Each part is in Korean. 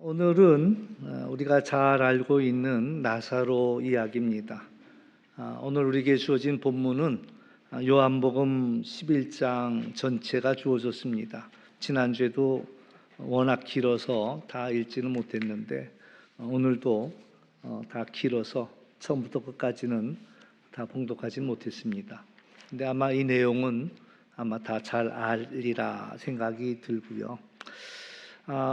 오늘은 우리가 잘 알고 있는 나사로 이야기입니다. 오늘 우리에게 주어진 본문은 요한복음 11장 전체가 주어졌습니다. 지난주에도 워낙 길어서 다 읽지는 못했는데 오늘도 다 길어서 처음부터 끝까지는 다 봉독하지 못했습니다. 근데 아마 이 내용은 아마 다 잘 알리라 생각이 들고요.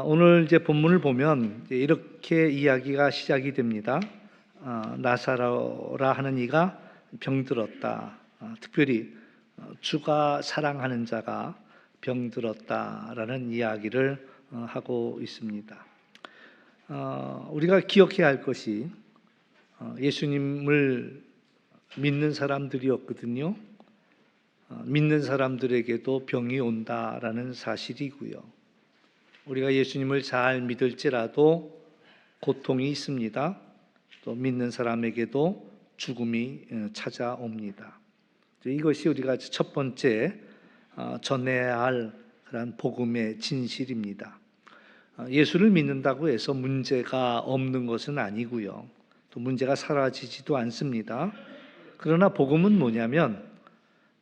오늘 이제 본문을 보면 이렇게 이야기가 시작이 됩니다. 나사로라 하는 이가 병들었다. 특별히 주가 사랑하는 자가 병들었다라는 이야기를 하고 있습니다. 우리가 기억해야 할 것이 예수님을 믿는 사람들이었거든요. 믿는 사람들에게도 병이 온다라는 사실이고요. 우리가 예수님을 잘 믿을지라도 고통이 있습니다. 또 믿는 사람에게도 죽음이 찾아옵니다. 이것이 우리가 첫 번째 전해야 할 그런 복음의 진실입니다. 예수를 믿는다고 해서 문제가 없는 것은 아니고요. 또 문제가 사라지지도 않습니다. 그러나 복음은 뭐냐면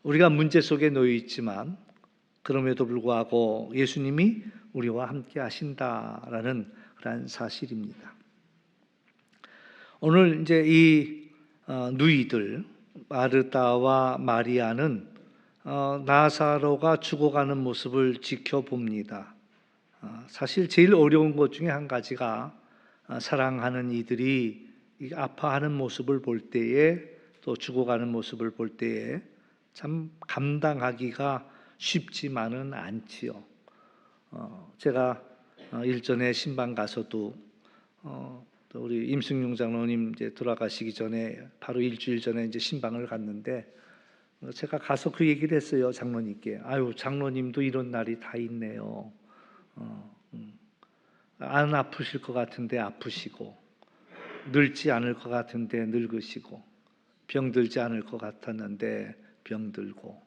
우리가 문제 속에 놓여 있지만 그럼에도 불구하고 예수님이 우리와 함께 하신다라는 그런 사실입니다. 오늘 이제 이 누이들 마르다와 마리아는 나사로가 죽어가는 모습을 지켜봅니다. 사실 제일 어려운 것 중에 한 가지가 사랑하는 이들이 아파하는 모습을 볼 때에 또 죽어가는 모습을 볼 때에 참 감당하기가 쉽지만은 않지요. 제가 일전에 신방 가서도 또 우리 임승용 장로님 이제 돌아가시기 전에 바로 일주일 전에 이제 신방을 갔는데 제가 가서 그 얘기를 했어요. 장로님께. 아유, 장로님도 이런 날이 다 있네요. 안 아프실 것 같은데 아프시고 늙지 않을 것 같은데 늙으시고 병들지 않을 것 같았는데 병들고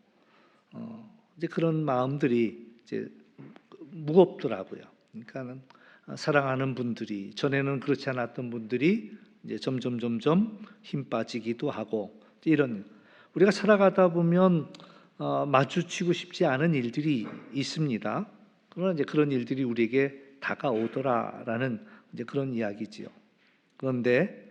이제 그런 마음들이 이제 무겁더라고요. 그러니까는 사랑하는 분들이 전에는 그렇지 않았던 분들이 이제 점점 힘 빠지기도 하고 이런 우리가 살아가다 보면 마주치고 싶지 않은 일들이 있습니다. 그러나 이제 그런 일들이 우리에게 다가오더라라는 이제 그런 이야기지요. 그런데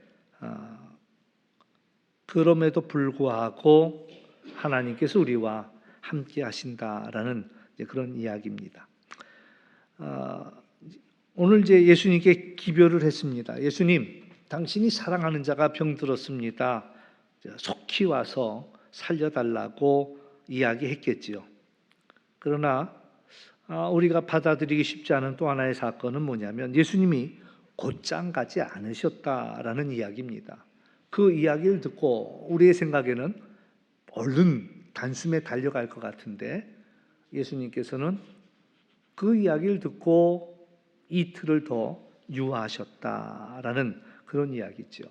그럼에도 불구하고 하나님께서 우리와 함께 하신다라는 그런 이야기입니다. 오늘 이제 예수님께 기별을 했습니다. 예수님, 당신이 사랑하는 자가 병들었습니다. 속히 와서 살려달라고 이야기했겠지요. 그러나 우리가 받아들이기 쉽지 않은 또 하나의 사건은 뭐냐면 예수님이 곧장 가지 않으셨다라는 이야기입니다. 그 이야기를 듣고 우리의 생각에는 얼른 단숨에 달려갈 것 같은데 예수님께서는 그 이야기를 듣고 이틀을 더 유하셨다라는 그런 이야기죠.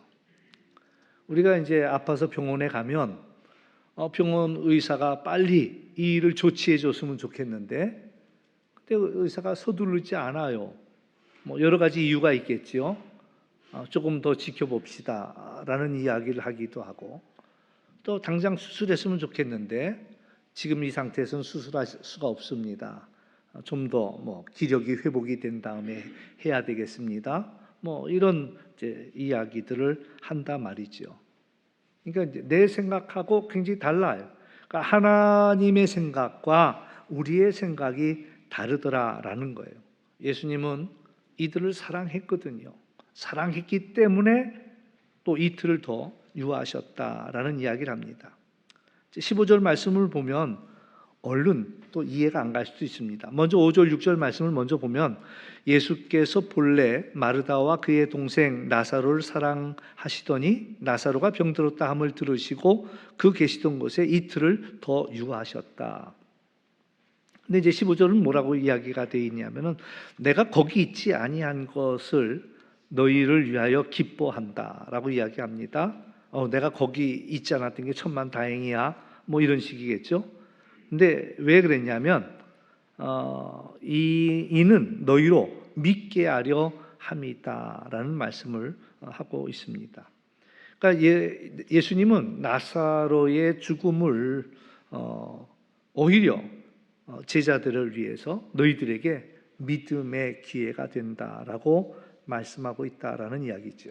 우리가 이제 아파서 병원에 가면 병원 의사가 빨리 이 일을 조치해 줬으면 좋겠는데 근데 의사가 서두르지 않아요. 뭐 여러 가지 이유가 있겠지요. 조금 더 지켜봅시다라는 이야기를 하기도 하고 또 당장 수술했으면 좋겠는데 지금 이 상태에서는 수술할 수가 없습니다. 좀 더 뭐 기력이 회복이 된 다음에 해야 되겠습니다. 뭐 이런 이제 이야기들을 한단 말이죠. 그러니까 이제 내 생각하고 굉장히 달라요. 그러니까 하나님의 생각과 우리의 생각이 다르더라라는 거예요. 예수님은 이들을 사랑했거든요. 사랑했기 때문에 또 이틀을 더 유하셨다라는 이야기를 합니다. 15절 말씀을 보면 얼른 또 이해가 안 갈 수도 있습니다. 먼저 5절, 6절 말씀을 먼저 보면 예수께서 본래 마르다와 그의 동생 나사로를 사랑하시더니 나사로가 병들었다 함을 들으시고 그 계시던 곳에 이틀을 더 유하셨다. 근데 이제 15절은 뭐라고 이야기가 되어 있냐면은 내가 거기 있지 아니한 것을 너희를 위하여 기뻐한다라고 이야기합니다. 내가 거기 있지 않았던 게 천만다행이야. 뭐 이런 식이겠죠. 근데 왜 그랬냐면 이는 너희로 믿게 하려 함이다라는 말씀을 하고 있습니다. 그러니까 예수님은 나사로의 죽음을 오히려 제자들을 위해서 너희들에게 믿음의 기회가 된다라고 말씀하고 있다라는 이야기죠.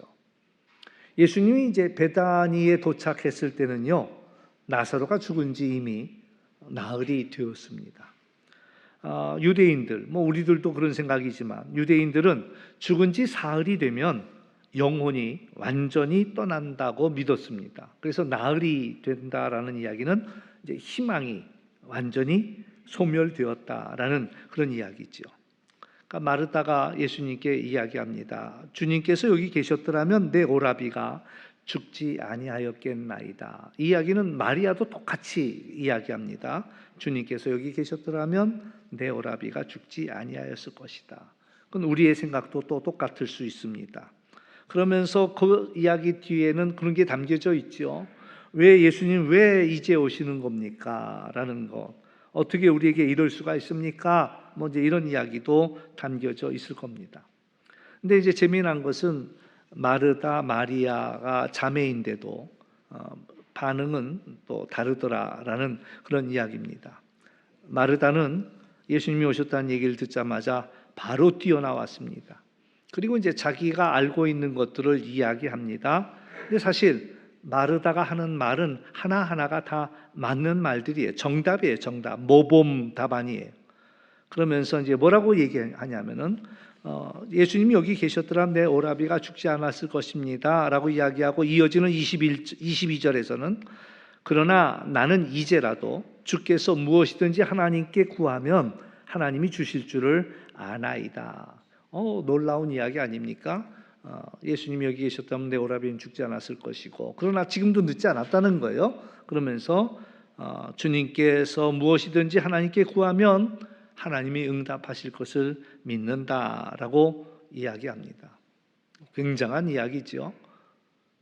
예수님이 이제 베다니에 도착했을 때는요, 나사로가 죽은 지 이미 나흘이 되었습니다. 유대인들, 뭐 우리들도 그런 생각이지만 유대인들은 죽은 지 사흘이 되면 영혼이 완전히 떠난다고 믿었습니다. 그래서 나흘이 된다라는 이야기는 이제 희망이 완전히 소멸되었다라는 그런 이야기죠. 그러니까 마르다가 예수님께 이야기합니다. 주님께서 여기 계셨더라면 내 오라비가 죽지 아니하였겠나이다. 이 이야기는 마리아도 똑같이 이야기합니다. 주님께서 여기 계셨더라면 내 오라비가 죽지 아니하였을 것이다. 그건 우리의 생각도 또 똑같을 수 있습니다. 그러면서 그 이야기 뒤에는 그런 게 담겨져 있죠. 왜 예수님 왜 이제 오시는 겁니까? 라는 것. 어떻게 우리에게 이럴 수가 있습니까? 뭐 이제 이런 이야기도 담겨져 있을 겁니다. 근데 이제 재미난 것은 마르다, 마리아가 자매인데도 반응은 또 다르더라라는 그런 이야기입니다. 마르다는 예수님이 오셨다는 얘기를 듣자마자 바로 뛰어나왔습니다. 그리고 이제 자기가 알고 있는 것들을 이야기합니다. 근데 사실 마르다가 하는 말은 하나하나가 다 맞는 말들이에요. 정답이에요, 정답. 모범 답안이에요. 그러면서 이제 뭐라고 얘기하냐면은 예수님이 여기 계셨더라면 내 오라비가 죽지 않았을 것입니다 라고 이야기하고 이어지는 22절에서는 그러나 나는 이제라도 주께서 무엇이든지 하나님께 구하면 하나님이 주실 줄을 아나이다. 놀라운 이야기 아닙니까? 예수님이 여기 계셨다면 내 오라비는 죽지 않았을 것이고 그러나 지금도 늦지 않았다는 거예요. 그러면서 주님께서 무엇이든지 하나님께 구하면 하나님이 응답하실 것을 믿는다라고 이야기합니다. 굉장한 이야기죠.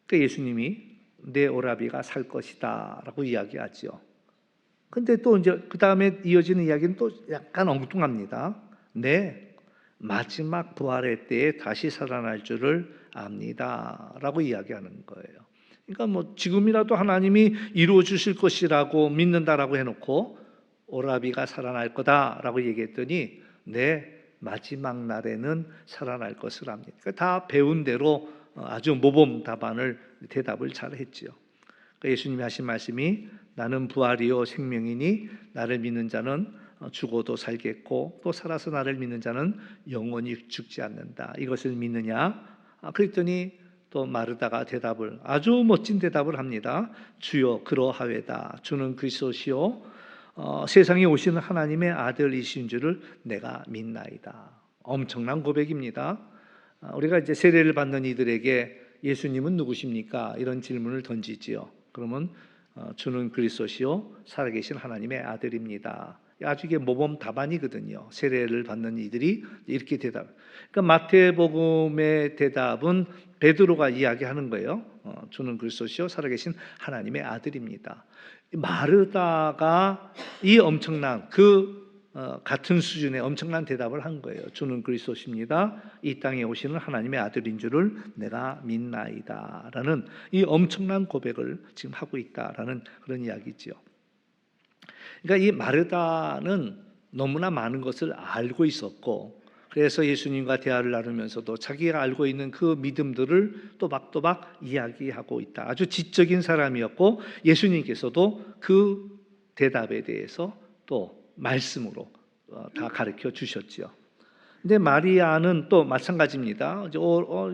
그러니까 예수님이 내 오라비가 살 것이다라고 이야기하죠. 근데 또 이제 그 다음에 이어지는 이야기는 또 약간 엉뚱합니다. 네, 마지막 부활의 때에 다시 살아날 줄을 압니다라고 이야기하는 거예요. 그러니까 뭐 지금이라도 하나님이 이루어 주실 것이라고 믿는다라고 해놓고 오라비가 살아날 거다라고 얘기했더니 네, 마지막 날에는 살아날 것을 압니다. 그러니까 다 배운 대로 아주 모범 답안을 대답을 잘 했죠. 그러니까 예수님이 하신 말씀이 나는 부활이요 생명이니 나를 믿는 자는 죽어도 살겠고 또 살아서 나를 믿는 자는 영원히 죽지 않는다. 이것을 믿느냐? 그랬더니 또 마르다가 대답을 아주 멋진 대답을 합니다. 주여 그러하외다. 주는 그리스도시요 세상에 오시는 하나님의 아들이신 줄을 내가 믿나이다. 엄청난 고백입니다. 우리가 이제 세례를 받는 이들에게 예수님은 누구십니까? 이런 질문을 던지지요. 그러면 주는 그리스도시요 살아계신 하나님의 아들입니다. 아주 이게 모범 답안이거든요. 세례를 받는 이들이 이렇게 대답. 그러니까 마태복음의 대답은 베드로가 이야기하는 거예요. 주는 그리스도시요 살아계신 하나님의 아들입니다. 마르다가 이 엄청난 같은 수준의 엄청난 대답을 한 거예요. 주는 그리스도십니다. 이 땅에 오시는 하나님의 아들인 줄을 내가 믿나이다라는 이 엄청난 고백을 지금 하고 있다라는 그런 이야기죠. 그러니까 이 마르다는 너무나 많은 것을 알고 있었고 그래서 예수님과 대화를 나누면서도 자기가 알고 있는 그 믿음들을 또박또박 이야기하고 있다. 아주 지적인 사람이었고 예수님께서도 그 대답에 대해서 또 말씀으로 다 가르쳐 주셨죠. 근데 마리아는 또 마찬가지입니다.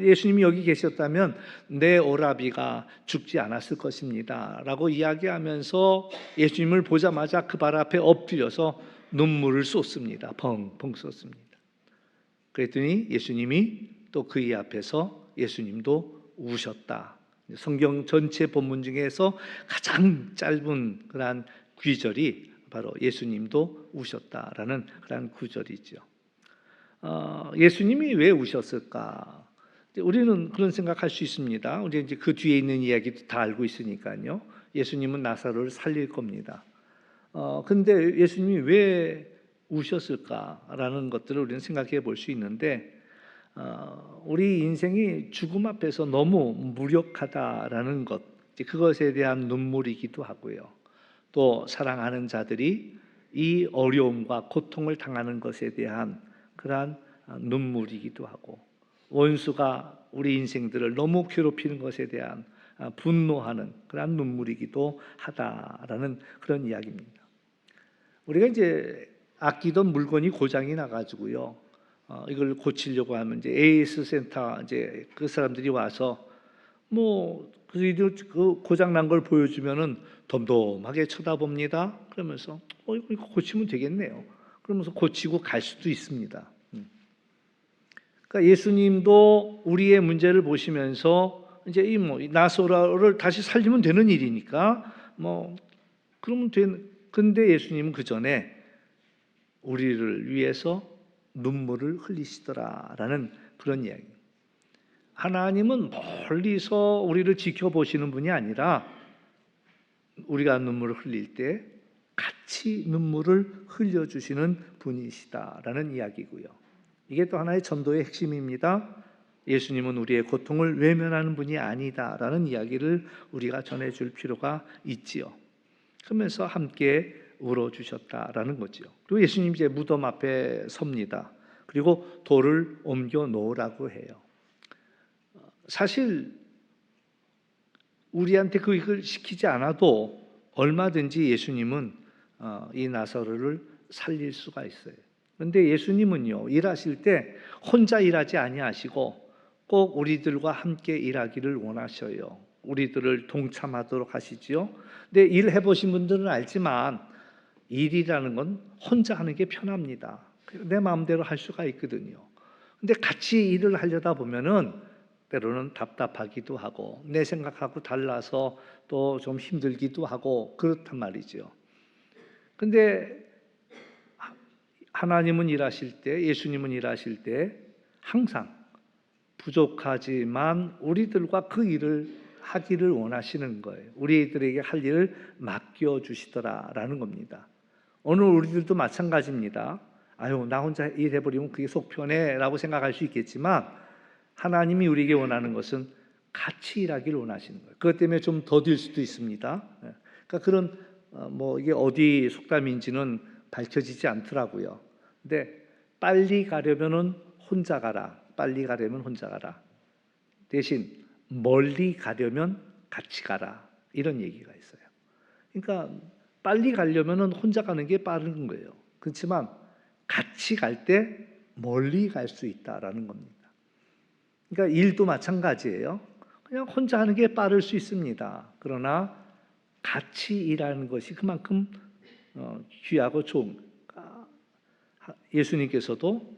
예수님이 여기 계셨다면 내 오라비가 죽지 않았을 것입니다 라고 이야기하면서 예수님을 보자마자 그 발 앞에 엎드려서 눈물을 쏟습니다. 펑펑 쏟습니다. 그랬더니 예수님이 또 그의 앞에서 예수님도 우셨다. 성경 전체 본문 중에서 가장 짧은 그런 구절이 바로 예수님도 우셨다라는 그런 구절이죠. 예수님이 왜 우셨을까? 우리는 그런 생각할 수 있습니다. 우리 이제 그 뒤에 있는 이야기도 다 알고 있으니까요. 예수님은 나사로를 살릴 겁니다. 근데 예수님이 왜 우셨을까라는 것들을 우리는 생각해 볼 수 있는데, 우리 인생이 죽음 앞에서 너무 무력하다라는 것, 그것에 대한 눈물이기도 하고요. 또 사랑하는 자들이 이 어려움과 고통을 당하는 것에 대한 그러한 눈물이기도 하고, 원수가 우리 인생들을 너무 괴롭히는 것에 대한 분노하는 그러한 눈물이기도 하다라는 그런 이야기입니다. 우리가 이제 아끼던 물건이 고장이 나가지고요, 이걸 고치려고 하면 이제 AS 센터 이제 그 사람들이 와서 뭐 그 고장 난 걸 보여주면은 덤덤하게 쳐다봅니다. 그러면서 이거 고치면 되겠네요. 그러면서 고치고 갈 수도 있습니다. 그러니까 예수님도 우리의 문제를 보시면서 이제 이 나사로를 다시 살리면 되는 일이니까 그러면 되는. 근데 예수님은 그 전에 우리를 위해서 눈물을 흘리시더라라는 그런 이야기. 하나님은 멀리서 우리를 지켜보시는 분이 아니라 우리가 눈물을 흘릴 때 같이 눈물을 흘려주시는 분이시다라는 이야기고요. 이게 또 하나의 전도의 핵심입니다. 예수님은 우리의 고통을 외면하는 분이 아니다라는 이야기를 우리가 전해줄 필요가 있지요. 그러면서 함께 울어주셨다라는 거죠. 그리고 예수님 이제 무덤 앞에 섭니다. 그리고 돌을 옮겨 놓으라고 해요. 사실 우리한테 그걸 시키지 않아도 얼마든지 예수님은 이 나사로를 살릴 수가 있어요. 그런데 예수님은요, 일하실 때 혼자 일하지 아니하시고 꼭 우리들과 함께 일하기를 원하셔요. 우리들을 동참하도록 하시지요. 근데 일해 보신 분들은 알지만 일이라는 건 혼자 하는 게 편합니다. 내 마음대로 할 수가 있거든요. 근데 같이 일을 하려다 보면은 때로는 답답하기도 하고 내 생각하고 달라서 또 좀 힘들기도 하고 그렇단 말이죠. 근데 하나님은 일하실 때, 예수님은 일하실 때 항상 부족하지만 우리들과 그 일을 하기를 원하시는 거예요. 우리들에게 할 일을 맡겨주시더라라는 겁니다. 오늘 우리들도 마찬가지입니다. 아유, 나 혼자 일해버리면 그게 속 편해 라고 생각할 수 있겠지만 하나님이 우리에게 원하는 것은 같이 일하기를 원하시는 거예요. 그것 때문에 좀 더딜 수도 있습니다. 그러니까 그런 이게 어디 속담인지는 밝혀지지 않더라고요. 근데 빨리 가려면은 혼자 가라. 빨리 가려면 혼자 가라. 대신 멀리 가려면 같이 가라. 이런 얘기가 있어요. 그러니까 빨리 가려면은 혼자 가는 게 빠른 거예요. 그렇지만 같이 갈 때 멀리 갈 수 있다라는 겁니다. 그러니까 일도 마찬가지예요. 그냥 혼자 하는 게 빠를 수 있습니다. 그러나 같이 일하는 것이 그만큼 귀하고 좋은. 예수님께서도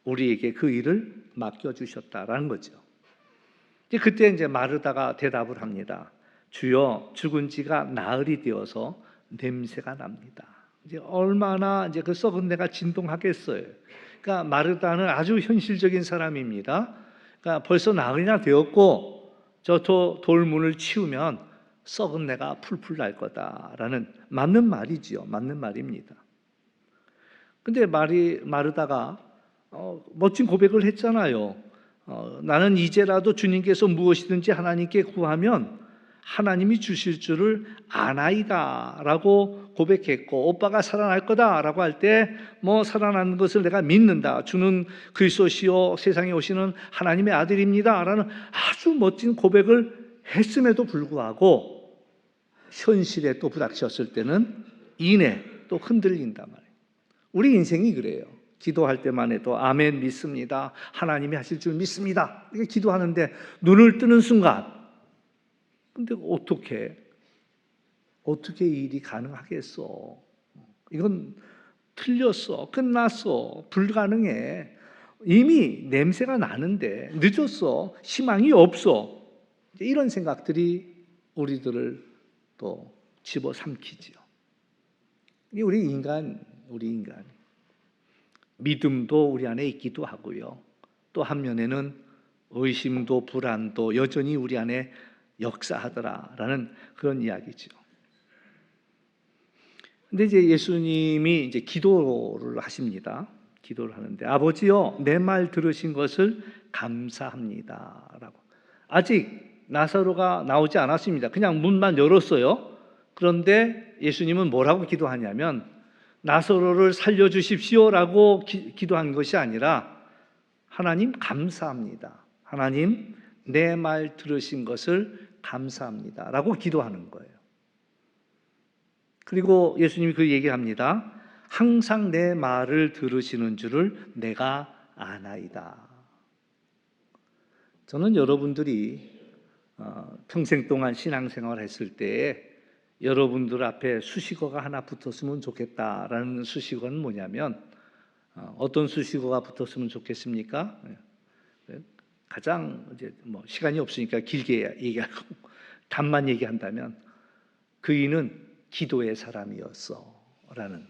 우리에게 그 일을 맡겨주셨다라는 거죠. 그때 이제 마르다가 대답을 합니다. 주여, 죽은 지가 나흘이 되어서 냄새가 납니다. 이제 얼마나 이제 그 썩은 내가 진동하겠어요. 그러니까 마르다는 아주 현실적인 사람입니다. 그러니까 벌써 나흘이나 되었고 저 돌문을 치우면 썩은 내가 풀풀 날 거다라는 맞는 말이지요. 맞는 말입니다. 근데 마르다가 멋진 고백을 했잖아요. 나는 이제라도 주님께서 무엇이든지 하나님께 구하면 하나님이 주실 줄을 아나이다 라고 고백했고, 오빠가 살아날 거다 라고 할 때 살아나는 것을 내가 믿는다, 주는 그리스도시요 세상에 오시는 하나님의 아들입니다 라는 아주 멋진 고백을 했음에도 불구하고 현실에 또 부닥쳤을 때는 이내 또 흔들린단 말이에요. 우리 인생이 그래요. 기도할 때만 해도 아멘 믿습니다, 하나님이 하실 줄 믿습니다, 이렇게 기도하는데 눈을 뜨는 순간, 근데 어떻게 이 일이 가능하겠어? 이건 틀렸어, 끝났어, 불가능해, 이미 냄새가 나는데 늦었어, 희망이 없어. 이런 생각들이 우리들을 또 집어삼키죠. 이게 우리 인간 믿음도 우리 안에 있기도 하고요. 또 한면에는 의심도 불안도 여전히 우리 안에 역사하더라라는 그런 이야기죠. 근데 이제 예수님이 이제 기도를 하십니다. 기도를 하는데 아버지여 내 말 들으신 것을 감사합니다라고. 아직 나사로가 나오지 않았습니다. 그냥 문만 열었어요. 그런데 예수님은 뭐라고 기도하냐면 나사로를 살려주십시오라고 기도한 것이 아니라 하나님 감사합니다. 하나님 내 말 들으신 것을 감사합니다라고 기도하는 거예요. 그리고 예수님이 그 얘기합니다. 항상 내 말을 들으시는 줄을 내가 아나이다. 저는 여러분들이 평생 동안 신앙생활을 했을 때에 여러분들 앞에 수식어가 하나 붙었으면 좋겠다라는 수식어는 뭐냐면 어떤 수식어가 붙었으면 좋겠습니까? 가장 이제 뭐 시간이 없으니까 길게 얘기하고 답만 얘기한다면 그이는 기도의 사람이었어라는.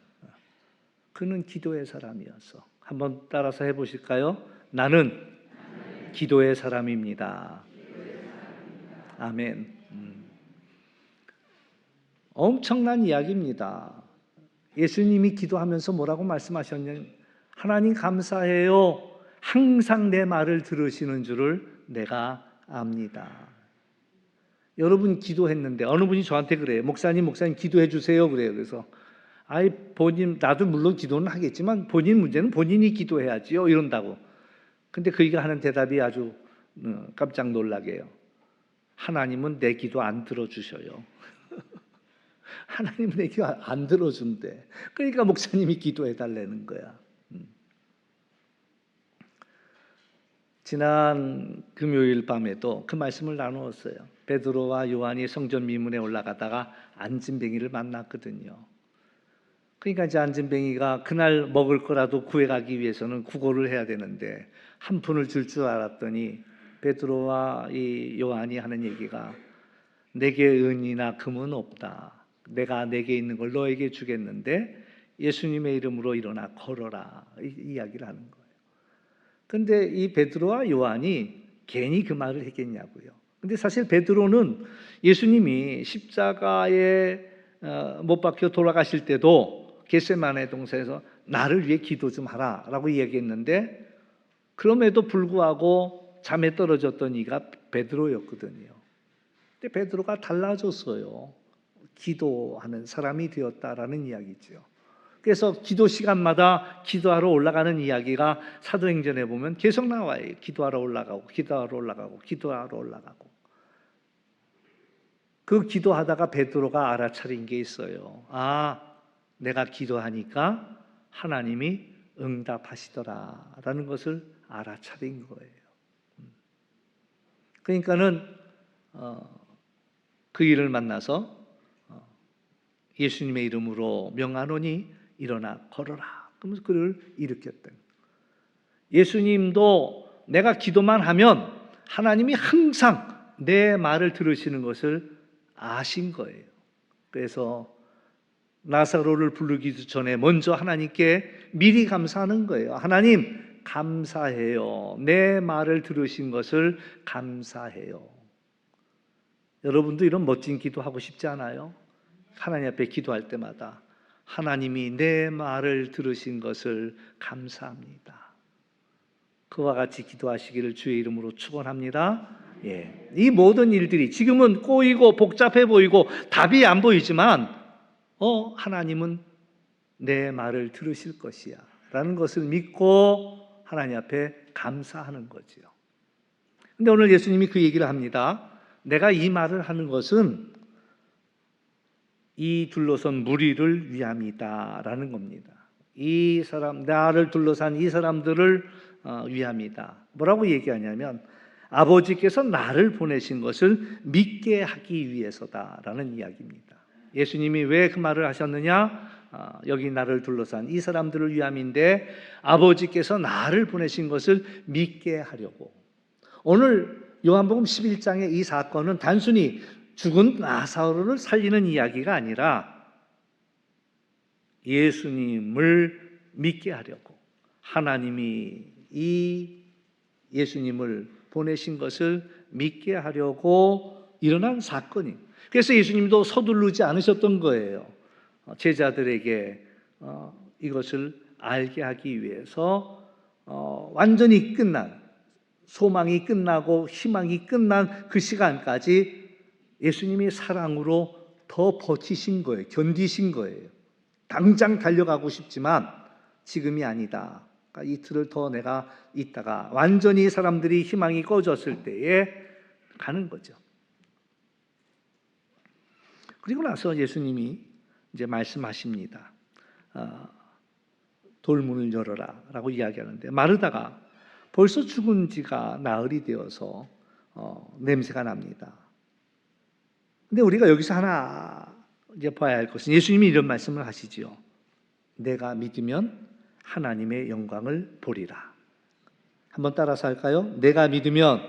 그는 기도의 사람이었어. 한번 따라서 해보실까요? 나는 기도의 사람입니다. 아멘. 엄청난 이야기입니다. 예수님이 기도하면서 뭐라고 말씀하셨냐면 하나님 감사해요. 항상 내 말을 들으시는 줄을 내가 압니다. 여러분 기도했는데 어느 분이 저한테 그래요. 목사님 기도해 주세요 그래요. 그래서 본인 나도 물론 기도는 하겠지만 본인 문제는 본인이 기도해야지요 이런다고. 근데 그이가 하는 대답이 아주 깜짝 놀라게 해요. 하나님은 내 기도 안 들어주셔요. 하나님은 내 기도 안 들어준대. 그러니까 목사님이 기도해 달라는 거야. 지난 금요일 밤에도 그 말씀을 나누었어요. 베드로와 요한이 성전 미문에 올라가다가 안진뱅이를 만났거든요. 그러니까 이제 안진뱅이가 그날 먹을 거라도 구해가기 위해서는 구걸을 해야 되는데 한 푼을 줄 줄 알았더니 베드로와 이 요한이 하는 얘기가 내게 은이나 금은 없다. 내가 내게 있는 걸 너에게 주겠는데 예수님의 이름으로 일어나 걸어라. 이 이야기를 하는 거예요. 그런데 이 베드로와 요한이 괜히 그 말을 했겠냐고요. 근데 사실 베드로는 예수님이 십자가에 못 박혀 돌아가실 때도 겟세마네 동산에서 나를 위해 기도 좀 하라라고 이야기했는데 그럼에도 불구하고 잠에 떨어졌던 이가 베드로였거든요. 근데 베드로가 달라졌어요. 기도하는 사람이 되었다라는 이야기죠. 그래서 기도 시간마다 기도하러 올라가는 이야기가 사도행전에 보면 계속 나와요. 기도하러 올라가고 기도하러 올라가고 기도하러 올라가고. 그 기도하다가 베드로가 알아차린 게 있어요. 내가 기도하니까 하나님이 응답하시더라라는 것을 알아차린 거예요. 그러니까는 그 일을 만나서 예수님의 이름으로 명하노니 일어나 걸어라. 그러면서 그를 일으켰던. 예수님도 내가 기도만 하면 하나님이 항상 내 말을 들으시는 것을 아신 거예요. 그래서 나사로를 부르기도 전에 먼저 하나님께 미리 감사하는 거예요. 하나님 감사해요. 내 말을 들으신 것을 감사해요. 여러분도 이런 멋진 기도하고 싶지 않아요? 하나님 앞에 기도할 때마다 하나님이 내 말을 들으신 것을 감사합니다. 그와 같이 기도하시기를 주의 이름으로 축원합니다. 이 모든 일들이 지금은 꼬이고 복잡해 보이고 답이 안 보이지만 하나님은 내 말을 들으실 것이야 라는 것을 믿고 하나님 앞에 감사하는 거지요. 근데 오늘 예수님이 그 얘기를 합니다. 내가 이 말을 하는 것은 이 둘러선 무리를 위함이다라는 겁니다. 이 사람, 나를 둘러싼 이 사람들을 위함이다. 뭐라고 얘기하냐면 아버지께서 나를 보내신 것을 믿게 하기 위해서다라는 이야기입니다. 예수님이 왜 그 말을 하셨느냐? 여기 나를 둘러싼 이 사람들을 위함인데 아버지께서 나를 보내신 것을 믿게 하려고. 오늘 요한복음 11장의 이 사건은 단순히 죽은 나사로를 살리는 이야기가 아니라 예수님을 믿게 하려고 하나님이 이 예수님을 보내신 것을 믿게 하려고 일어난 사건이. 그래서 예수님도 서두르지 않으셨던 거예요. 제자들에게 이것을 알게 하기 위해서 완전히 끝난, 소망이 끝나고 희망이 끝난 그 시간까지 예수님이 사랑으로 더 버티신 거예요. 견디신 거예요. 당장 달려가고 싶지만 지금이 아니다. 그러니까 이틀을 더 내가 있다가 완전히 사람들이 희망이 꺼졌을 때에 가는 거죠. 그리고 나서 예수님이 이제 말씀하십니다. 돌문을 열어라 라고 이야기하는데, 마르다가 벌써 죽은 지가 나흘이 되어서 냄새가 납니다. 근데 우리가 여기서 하나 이제 봐야 할 것은, 예수님이 이런 말씀을 하시지요. 내가 믿으면 하나님의 영광을 보리라. 한번 따라서 할까요? 내가 믿으면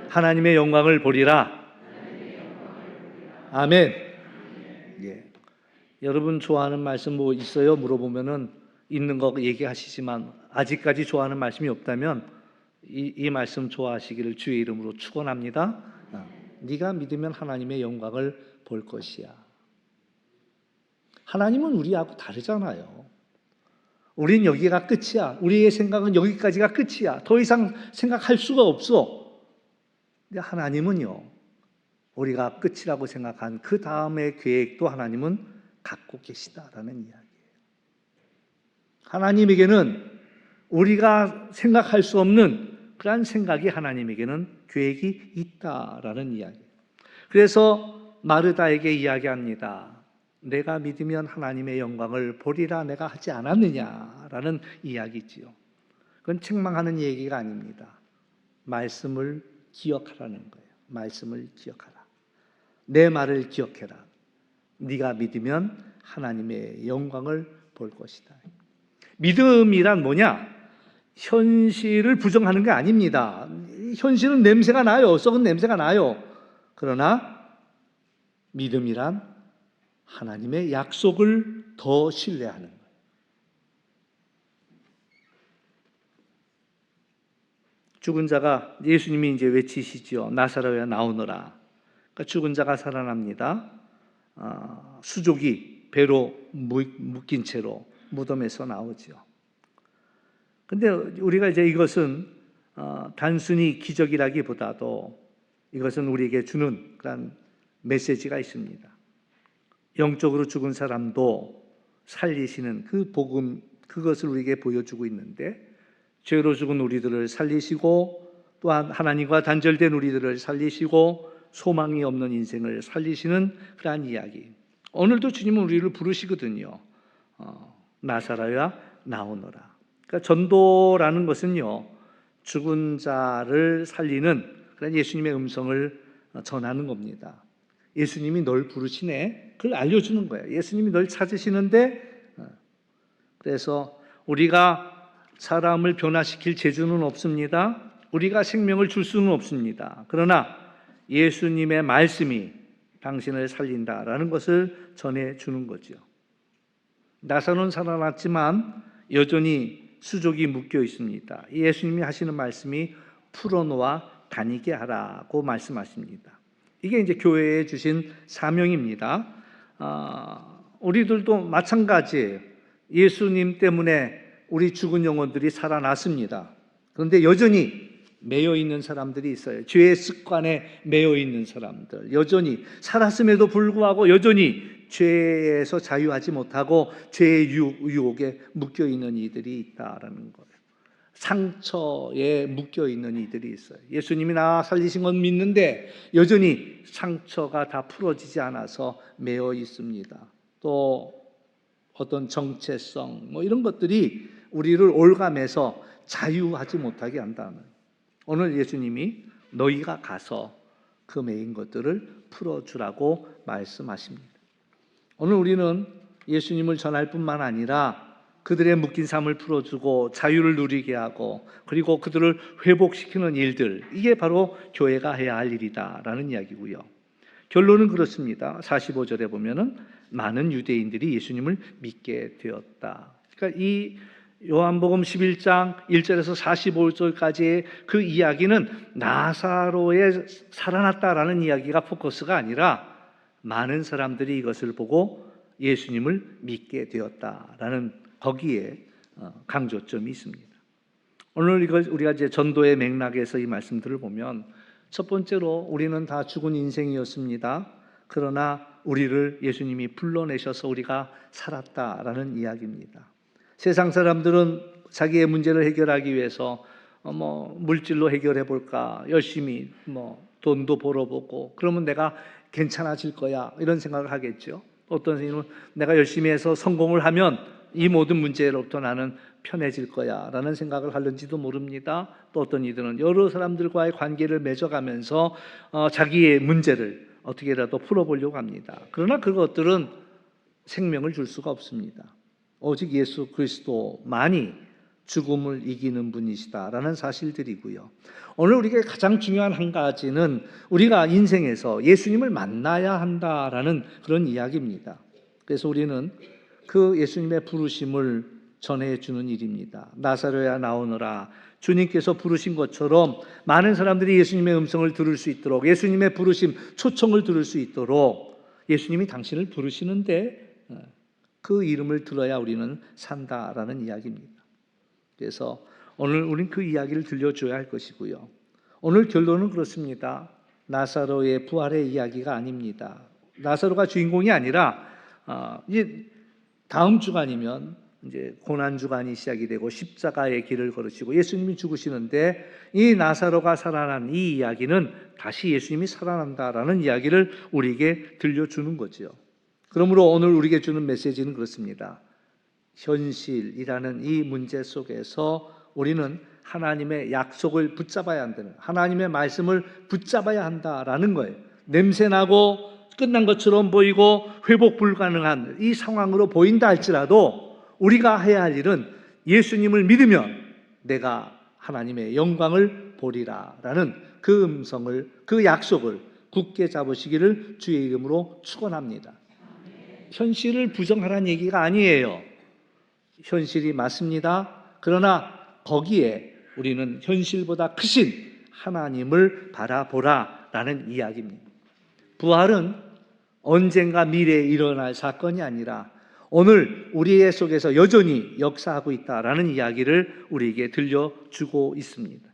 하나님의 영광을 보리라. 아멘. 예. 여러분 좋아하는 말씀 뭐 있어요? 물어보면은 있는 거 얘기하시지만 아직까지 좋아하는 말씀이 없다면 이 말씀 좋아하시기를 주의 이름으로 축원합니다. 네가 믿으면 하나님의 영광을 볼 것이야. 하나님은 우리하고 다르잖아요. 우린 여기가 끝이야. 우리의 생각은 여기까지가 끝이야. 더 이상 생각할 수가 없어. 근데 하나님은요, 우리가 끝이라고 생각한 그 다음의 계획도 하나님은 갖고 계시다라는 이야기예요. 하나님에게는 우리가 생각할 수 없는 그러한 생각이 하나님에게는 계획이 있다라는 이야기예요. 그래서 마르다에게 이야기합니다. 내가 믿으면 하나님의 영광을 보리라 내가 하지 않았느냐라는 이야기지요. 그건 책망하는 얘기가 아닙니다. 말씀을 기억하라는 거예요. 말씀을 기억하라. 내 말을 기억해라. 네가 믿으면 하나님의 영광을 볼 것이다. 믿음이란 뭐냐? 현실을 부정하는 게 아닙니다. 현실은 냄새가 나요. 썩은 냄새가 나요. 그러나 믿음이란 하나님의 약속을 더 신뢰하는 거예요. 죽은 자가, 예수님이 이제 외치시죠. 나사로야 나오너라. 그러니까 죽은 자가 살아납니다. 수족이 배로 묶인 채로 무덤에서 나오죠. 근데 우리가 이제 이것은 단순히 기적이라기보다도 이것은 우리에게 주는 그런 메시지가 있습니다. 영적으로 죽은 사람도 살리시는 그 복음, 그것을 우리에게 보여주고 있는데, 죄로 죽은 우리들을 살리시고 또한 하나님과 단절된 우리들을 살리시고 소망이 없는 인생을 살리시는 그러한 이야기. 오늘도 주님은 우리를 부르시거든요. 나사로야 나오너라. 그러니까 전도라는 것은요, 죽은 자를 살리는 그런 예수님의 음성을 전하는 겁니다. 예수님이 널 부르시네, 그걸 알려주는 거예요. 예수님이 널 찾으시는데, 그래서 우리가 사람을 변화시킬 재주는 없습니다. 우리가 생명을 줄 수는 없습니다. 그러나 예수님의 말씀이 당신을 살린다라는 것을 전해주는 거죠. 나사로는 살아났지만 여전히 수족이 묶여 있습니다. 예수님이 하시는 말씀이 풀어놓아 다니게 하라고 말씀하십니다. 이게 이제 교회에 주신 사명입니다. 우리들도 마찬가지예요. 예수님 때문에 우리 죽은 영혼들이 살아났습니다. 그런데 여전히 매여 있는 사람들이 있어요. 죄의 습관에 매여 있는 사람들, 여전히 살았음에도 불구하고 여전히 죄에서 자유하지 못하고 죄의 유혹에 묶여 있는 이들이 있다라는 거예요. 상처에 묶여 있는 이들이 있어요. 예수님이 나 살리신 건 믿는데 여전히 상처가 다 풀어지지 않아서 매여 있습니다. 또 어떤 정체성 뭐 이런 것들이 우리를 올감해서 자유하지 못하게 한다는. 오늘 예수님이 너희가 가서 그 매인 것들을 풀어주라고 말씀하십니다. 오늘 우리는 예수님을 전할 뿐만 아니라 그들의 묶인 삶을 풀어주고 자유를 누리게 하고 그리고 그들을 회복시키는 일들, 이게 바로 교회가 해야 할 일이다라는 이야기고요. 결론은 그렇습니다. 45절에 보면은 많은 유대인들이 예수님을 믿게 되었다. 그러니까 이 요한복음 11장 1절에서 45절까지의 그 이야기는 나사로의 살아났다라는 이야기가 포커스가 아니라 많은 사람들이 이것을 보고 예수님을 믿게 되었다라는 거기에 강조점이 있습니다. 오늘 우리가 이제 전도의 맥락에서 이 말씀들을 보면 첫 번째로 우리는 다 죽은 인생이었습니다. 그러나 우리를 예수님이 불러내셔서 우리가 살았다라는 이야기입니다. 세상 사람들은 자기의 문제를 해결하기 위해서 물질로 해결해 볼까, 열심히 돈도 벌어보고 그러면 내가 괜찮아질 거야 이런 생각을 하겠죠. 어떤 선생님은 내가 열심히 해서 성공을 하면 이 모든 문제로부터 나는 편해질 거야 라는 생각을 하는지도 모릅니다. 또 어떤 이들은 여러 사람들과의 관계를 맺어가면서 자기의 문제를 어떻게라도 풀어보려고 합니다. 그러나 그것들은 생명을 줄 수가 없습니다. 오직 예수 그리스도만이 죽음을 이기는 분이시다라는 사실들이고요. 오늘 우리에게 가장 중요한 한 가지는 우리가 인생에서 예수님을 만나야 한다라는 그런 이야기입니다. 그래서 우리는 그 예수님의 부르심을 전해주는 일입니다. 나사로야 나오너라. 주님께서 부르신 것처럼 많은 사람들이 예수님의 음성을 들을 수 있도록, 예수님의 부르심, 초청을 들을 수 있도록 예수님이 당신을 부르시는데 그 이름을 들어야 우리는 산다라는 이야기입니다. 그래서 오늘 우리는 그 이야기를 들려줘야 할 것이고요. 오늘 결론은 그렇습니다. 나사로의 부활의 이야기가 아닙니다. 나사로가 주인공이 아니라 이제 다음 주간이면 이제 고난 주간이 시작이 되고 십자가의 길을 걸으시고 예수님이 죽으시는데 이 나사로가 살아난 이 이야기는 다시 예수님이 살아난다라는 이야기를 우리에게 들려주는 거죠. 그러므로 오늘 우리에게 주는 메시지는 그렇습니다. 현실이라는 이 문제 속에서 우리는 하나님의 약속을 붙잡아야 한다는, 하나님의 말씀을 붙잡아야 한다라는 거예요. 냄새나고 끝난 것처럼 보이고 회복 불가능한 이 상황으로 보인다 할지라도 우리가 해야 할 일은 예수님을 믿으면 내가 하나님의 영광을 보리라 라는 그 음성을, 그 약속을 굳게 잡으시기를 주의 이름으로 축원합니다. 현실을 부정하라는 얘기가 아니에요. 현실이 맞습니다. 그러나 거기에 우리는 현실보다 크신 하나님을 바라보라 라는 이야기입니다. 부활은 언젠가 미래에 일어날 사건이 아니라 오늘 우리의 속에서 여전히 역사하고 있다라는 이야기를 우리에게 들려주고 있습니다.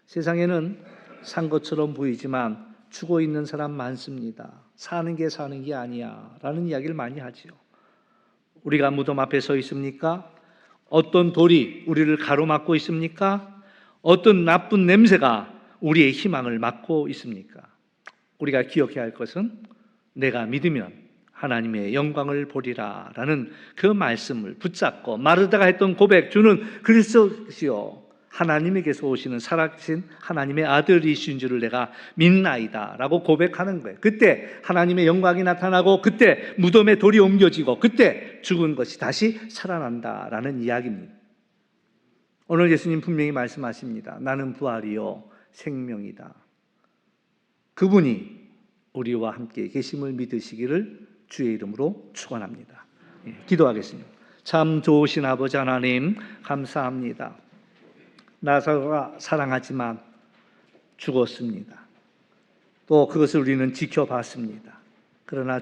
세상에는 산 것처럼 보이지만 죽어 있는 사람 많습니다. 사는 게 아니야 라는 이야기를 많이 하지요. 우리가 무덤 앞에 서 있습니까? 어떤 돌이 우리를 가로막고 있습니까? 어떤 나쁜 냄새가 우리의 희망을 막고 있습니까? 우리가 기억해야 할 것은 내가 믿으면 하나님의 영광을 보리라 라는 그 말씀을 붙잡고 마르다가 했던 고백, 주는 그리스도시요 하나님에게서 오시는 살아계신 하나님의 아들이신 줄을 내가 믿나이다 라고 고백하는 거예요. 그때 하나님의 영광이 나타나고 그때 무덤에 돌이 옮겨지고 그때 죽은 것이 다시 살아난다 라는 이야기입니다. 오늘 예수님 분명히 말씀하십니다. 나는 부활이요 생명이다. 그분이 우리와 함께 계심을 믿으시기를 주의 이름으로 축원합니다. 기도하겠습니다. 참 좋으신 아버지 하나님 감사합니다. 나사로가 사랑하지만 죽었습니다. 또 그것을 우리는 지켜봤습니다. 그러나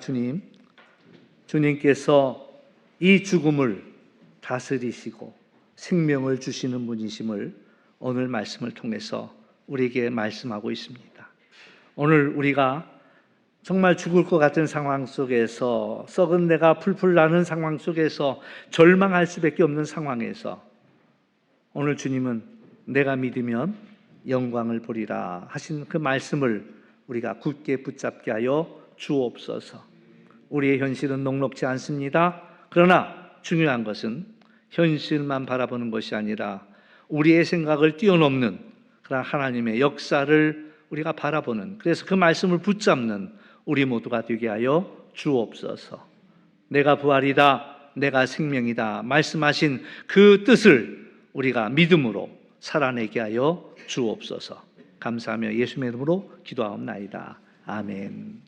주님께서 이 죽음을 다스리시고 생명을 주시는 분이심을 오늘 말씀을 통해서 우리에게 말씀하고 있습니다. 오늘 우리가 정말 죽을 것 같은 상황 속에서 썩은 내가 풀풀 나는 상황 속에서 절망할 수밖에 없는 상황에서 오늘 주님은 내가 믿으면 영광을 보리라 하신 그 말씀을 우리가 굳게 붙잡게 하여 주옵소서. 우리의 현실은 녹록지 않습니다. 그러나 중요한 것은 현실만 바라보는 것이 아니라 우리의 생각을 뛰어넘는 그런 하나님의 역사를 우리가 바라보는, 그래서 그 말씀을 붙잡는 우리 모두가 되게 하여 주옵소서. 내가 부활이다, 내가 생명이다 말씀하신 그 뜻을 우리가 믿음으로 살아내게 하여 주옵소서. 감사하며 예수님의 이름으로 기도하옵나이다. 아멘.